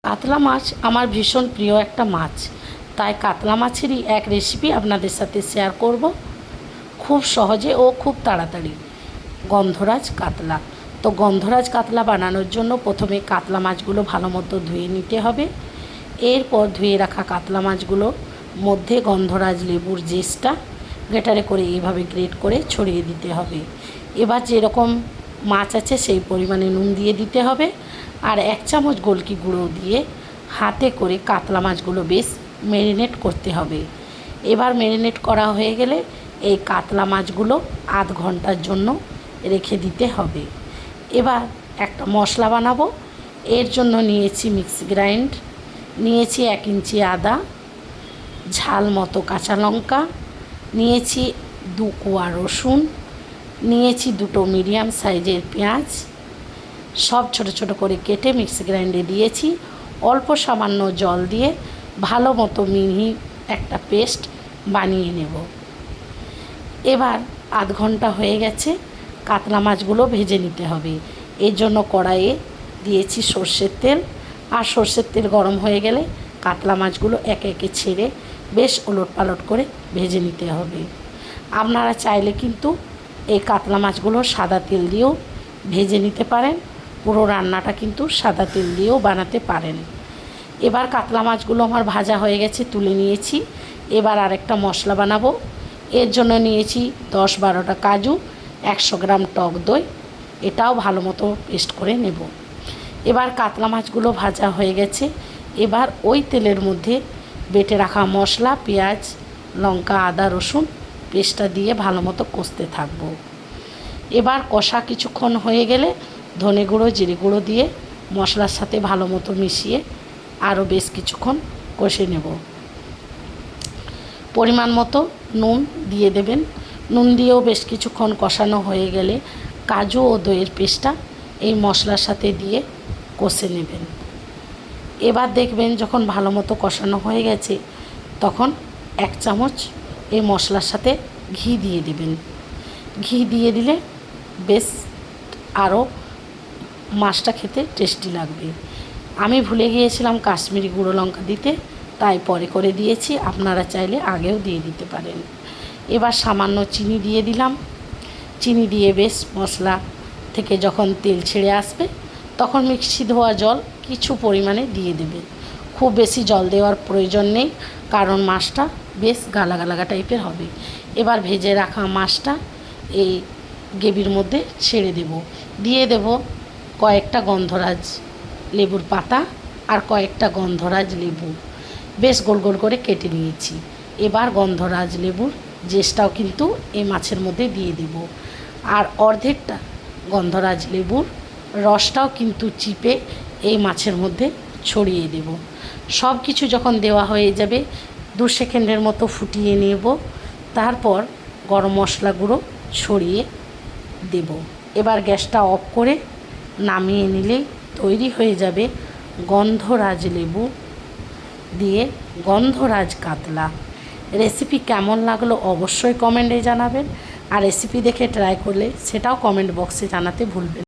কাতলা মাছ আমার ভীষণ প্রিয় একটা মাছ, তাই কাতলা মাছেরই এক রেসিপি আপনাদের সাথে শেয়ার করব খুব সহজে ও খুব তাড়াতাড়ি। গন্ধরাজ কাতলা। তো গন্ধরাজ কাতলা বানানোর জন্য প্রথমে কাতলা মাছগুলো ভালো মতো ধুয়ে নিতে হবে। এরপর ধুয়ে রাখা কাতলা মাছগুলো মধ্যে গন্ধরাজ লেবুর জেসটা গ্রেটারে করে এইভাবে গ্রেট করে ছড়িয়ে দিতে হবে। এবার যেরকম মাছ আছে সেই পরিমাণে নুন দিয়ে দিতে হবে, আর 1 চামচ গোলকি গুঁড়ো দিয়ে হাতে করে কাতলা মাছগুলো বেশ ম্যারিনেট করতে হবে। এবার ম্যারিনেট করা হয়ে গেলে এই কাতলা মাছগুলো আধ ঘন্টার জন্য রেখে দিতে হবে। এবার একটা মশলা বানাবো। এর জন্য নিয়েছি মিক্সি গ্রাইন্ড, নিয়েছি 1 ইঞ্চি আদা, ঝাল মতো কাঁচা লঙ্কা, নিয়েছি 2 কোয়া রসুন, নিয়েছি 2টো মিডিয়াম সাইজের পেঁয়াজ, সব ছোট ছোট করে কেটে মিক্সি গ্রাইন্ডে দিয়েছি। অল্প সামান্য জল দিয়ে ভালো মতো মিহি একটা পেস্ট বানিয়ে নেব। এবার আধ ঘন্টা হয়ে গেছে, কাতলা মাছগুলো ভেজে নিতে হবে। এর জন্য কড়াইয়ে দিয়েছি সর্ষের তেল, আর সর্ষের তেল গরম হয়ে গেলে কাতলা মাছগুলো একে একে ছেড়ে বেশ ওলটপালট করে ভেজে নিতে হবে। আপনারা চাইলে কিন্তু এই কাতলা মাছগুলো সাদা তেল দিয়েও ভেজে নিতে পারেন, পুরো রান্নাটা কিন্তু সাদা তেল দিয়েও বানাতে পারেন। এবার কাতলা মাছগুলো আমার ভাজা হয়ে গেছে, তুলে নিয়েছি। এবার আরেকটা মশলা বানাবো। এর জন্য নিয়েছি 10-12টা কাজু, 100 গ্রাম টক দই, এটাও ভালো মতো পেস্ট করে নেব। এবার কাতলা মাছগুলো ভাজা হয়ে গেছে, এবার ওই তেলের মধ্যে বেটে রাখা মশলা, পেঁয়াজ, লঙ্কা, আদা, রসুন পেস্টটা দিয়ে ভালো মতো কষতে থাকবো। এবার কষা কিছুক্ষণ হয়ে গেলে ধনে গুঁড়ো, জিরে গুঁড়ো দিয়ে মশলার সাথে ভালো মতো মিশিয়ে আরও বেশ কিছুক্ষণ কষে নেব। পরিমাণ মতো নুন দিয়ে দেবেন। নুন দিয়েও বেশ কিছুক্ষণ কষানো হয়ে গেলে কাজু ও দইয়ের পেস্টটা এই মশলার সাথে দিয়ে কষে নেবেন। এবার দেখবেন যখন ভালো মতো কষানো হয়ে গেছে, তখন 1 চামচ এই মশলার সাথে ঘি দিয়ে দেবেন। ঘি দিয়ে দিলে বেশ আরও মাছটা খেতে টেস্টি লাগবে। আমি ভুলে গিয়েছিলাম কাশ্মীরি গুঁড়ো লঙ্কা দিতে, তাই পরে করে দিয়েছি, আপনারা চাইলে আগেও দিয়ে দিতে পারেন। এবার সামান্য চিনি দিয়ে দিলাম। চিনি দিয়ে বেশ মশলা থেকে যখন তেল ছেড়ে আসবে, তখন মিক্সি ধোয়া জল কিছু পরিমাণে দিয়ে দেবেন। খুব বেশি জল দেওয়ার প্রয়োজন নেই, কারণ মাছটা বেশ গালা গালা টাইপের হবে। এবার ভেজে রাখা মাছটা এই গ্রেভির মধ্যে ছেড়ে দেব। দিয়ে দেব কয়েকটা গন্ধরাজ লেবুর পাতা আর কয়েকটা গন্ধরাজ লেবু বেশ গোল গোল করে কেটে নিয়েছি। এবার গন্ধরাজ লেবুর জেসটাও কিন্তু এই মাছের মধ্যে দিয়ে দেব, আর অর্ধেকটা গন্ধরাজ লেবুর রসটাও কিন্তু চিপে এই মাছের মধ্যে ছড়িয়ে দেব। সব কিছু যখন দেওয়া হয়ে যাবে 2 সেকেন্ডের মতো ফুটিয়ে নেব, তারপর গরম মশলা গুঁড়ো ছড়িয়ে দেব। এবার গ্যাসটা অফ করে নামিয়ে নিলেই তৈরি হয়ে যাবে গন্ধরাজ লেবু দিয়ে গন্ধরাজ কাতলা। রেসিপি কেমন লাগলো অবশ্যই কমেন্টে জানাবেন, আর রেসিপি দেখে ট্রাই করলে সেটাও কমেন্ট বক্সে জানাতে ভুলবেন।